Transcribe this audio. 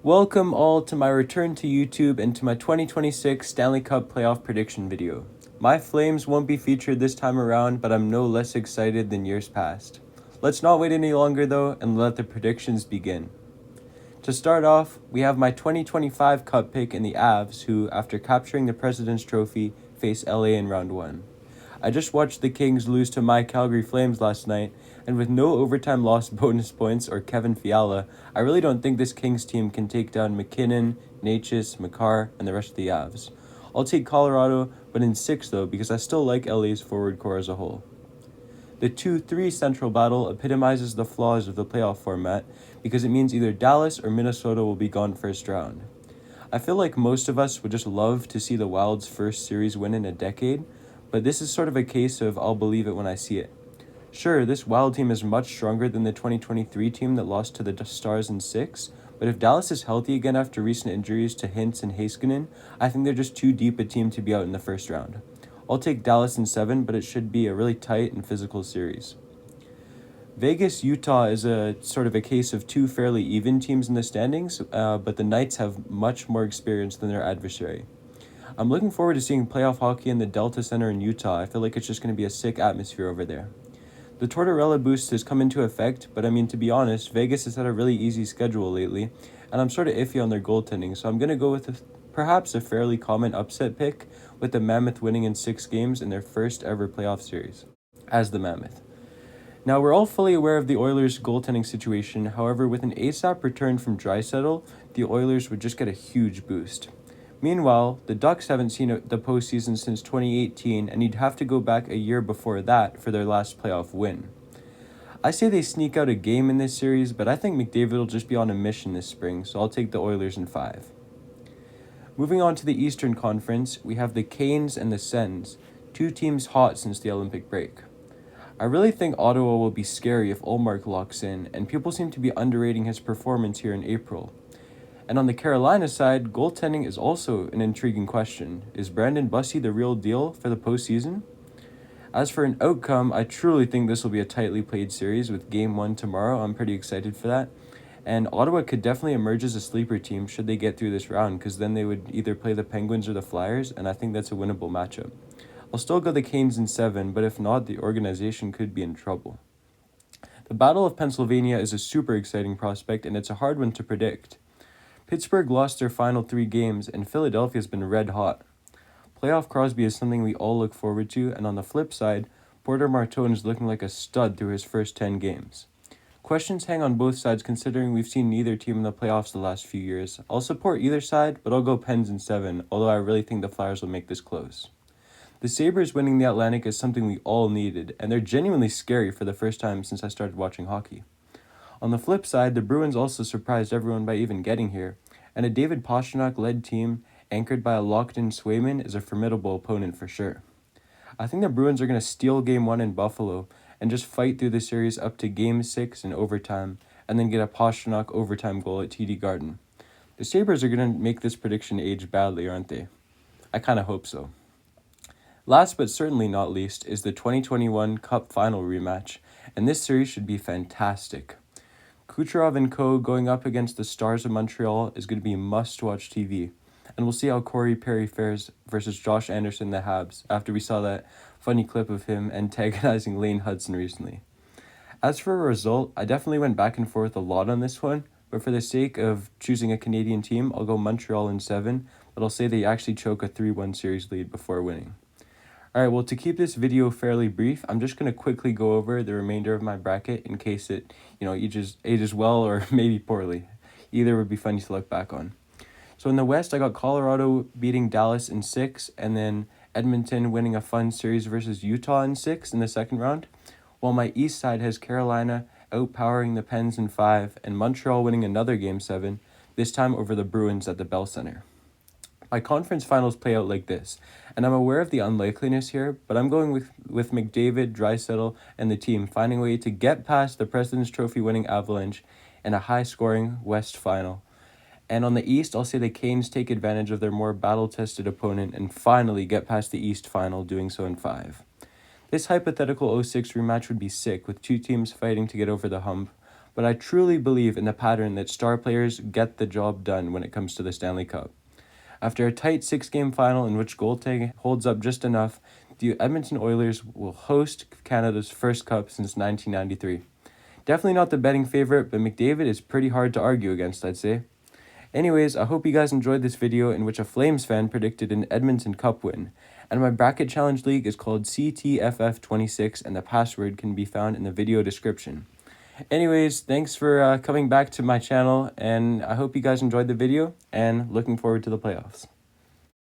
Welcome all to my return to YouTube and to my 2026 Stanley Cup playoff prediction video. My Flames won't be featured this time around, but I'm no less excited than years past. Let's not wait any longer though and let the predictions begin. To start off, we have my 2025 Cup pick in the Avs, who, after capturing the President's Trophy, face LA in round 1. I just watched the Kings lose to my Calgary Flames last night, and with no overtime loss bonus points or Kevin Fiala, I really don't think this Kings team can take down McKinnon, Natchez, Makar, and the rest of the Avs. I'll take Colorado, but in 6 though, because I still like LA's forward core as a whole. The 2-3 central battle epitomizes the flaws of the playoff format because it means either Dallas or Minnesota will be gone first round. I feel like most of us would just love to see the Wild's first series win in a decade, but this is sort of a case of I'll believe it when I see it. Sure, this Wild team is much stronger than the 2023 team that lost to the Stars in 6, but if Dallas is healthy again after recent injuries to Hintz and Heiskanen, I think they're just too deep a team to be out in the first round. I'll take Dallas in 7, but it should be a really tight and physical series. Vegas-Utah is a sort of a case of two fairly even teams in the standings, but the Knights have much more experience than their adversary. I'm looking forward to seeing playoff hockey in the Delta Center in Utah. I feel like it's just going to be a sick atmosphere over there. The Tortorella boost has come into effect, but to be honest, Vegas has had a really easy schedule lately, and I'm sort of iffy on their goaltending, so I'm going to go with perhaps a fairly common upset pick, with the Mammoth winning in 6 games in their first ever playoff series, as the Mammoth. Now, we're all fully aware of the Oilers' goaltending situation. However, with an ASAP return from Draisaitl, the Oilers would just get a huge boost. Meanwhile, the Ducks haven't seen the postseason since 2018, and you'd have to go back a year before that for their last playoff win. I say they sneak out a game in this series, but I think McDavid will just be on a mission this spring, so I'll take the Oilers in 5. Moving on to the Eastern Conference, we have the Canes and the Sens, two teams hot since the Olympic break. I really think Ottawa will be scary if Ullmark locks in, and people seem to be underrating his performance here in April. And on the Carolina side, goaltending is also an intriguing question. Is Brandon Bussey the real deal for the postseason? As for an outcome, I truly think this will be a tightly played series with Game 1 tomorrow. I'm pretty excited for that. And Ottawa could definitely emerge as a sleeper team should they get through this round, because then they would either play the Penguins or the Flyers, and I think that's a winnable matchup. I'll still go the Canes in 7, but if not, the organization could be in trouble. The Battle of Pennsylvania is a super exciting prospect, and it's a hard one to predict. Pittsburgh lost their final 3 games, and Philadelphia's been red hot. Playoff Crosby is something we all look forward to, and on the flip side, Porter Martone is looking like a stud through his first 10 games. Questions hang on both sides considering we've seen neither team in the playoffs the last few years. I'll support either side, but I'll go Pens in 7, although I really think the Flyers will make this close. The Sabres winning the Atlantic is something we all needed, and they're genuinely scary for the first time since I started watching hockey. On the flip side, the Bruins also surprised everyone by even getting here, and a David Pastrnak-led team anchored by a locked-in Swayman is a formidable opponent for sure. I think the Bruins are going to steal Game 1 in Buffalo and just fight through the series up to Game 6 in overtime, and then get a Pastrnak overtime goal at TD Garden. The Sabres are going to make this prediction age badly, aren't they? I kind of hope so. Last but certainly not least is the 2021 Cup Final rematch, and this series should be fantastic. Kucherov and co. going up against the Stars of Montreal is going to be must-watch TV, and we'll see how Corey Perry fares versus Josh Anderson the Habs after we saw that funny clip of him antagonizing Lane Hudson recently. As for a result, I definitely went back and forth a lot on this one, but for the sake of choosing a Canadian team, I'll go Montreal in 7, but I'll say they actually choke a 3-1 series lead before winning. Alright, well, to keep this video fairly brief, I'm just going to quickly go over the remainder of my bracket in case it, ages well or maybe poorly. Either would be funny to look back on. So in the West, I got Colorado beating Dallas in 6, and then Edmonton winning a fun series versus Utah in 6 in the second round, while my East side has Carolina outpowering the Pens in 5, and Montreal winning another Game 7, this time over the Bruins at the Bell Center. My conference finals play out like this, and I'm aware of the unlikeliness here, but I'm going with McDavid, Draisaitl, and the team finding a way to get past the President's Trophy winning Avalanche in a high-scoring West final. And on the East, I'll say the Canes take advantage of their more battle-tested opponent and finally get past the East final, doing so in 5. This hypothetical 06 rematch would be sick, with two teams fighting to get over the hump, but I truly believe in the pattern that star players get the job done when it comes to the Stanley Cup. After a tight 6-game final in which goaltending holds up just enough, the Edmonton Oilers will host Canada's first cup since 1993. Definitely not the betting favorite, but McDavid is pretty hard to argue against, I'd say. Anyways, I hope you guys enjoyed this video in which a Flames fan predicted an Edmonton Cup win. And my bracket challenge league is called CTFF 26, and the password can be found in the video description. Anyways, thanks for coming back to my channel, and I hope you guys enjoyed the video, and looking forward to the playoffs.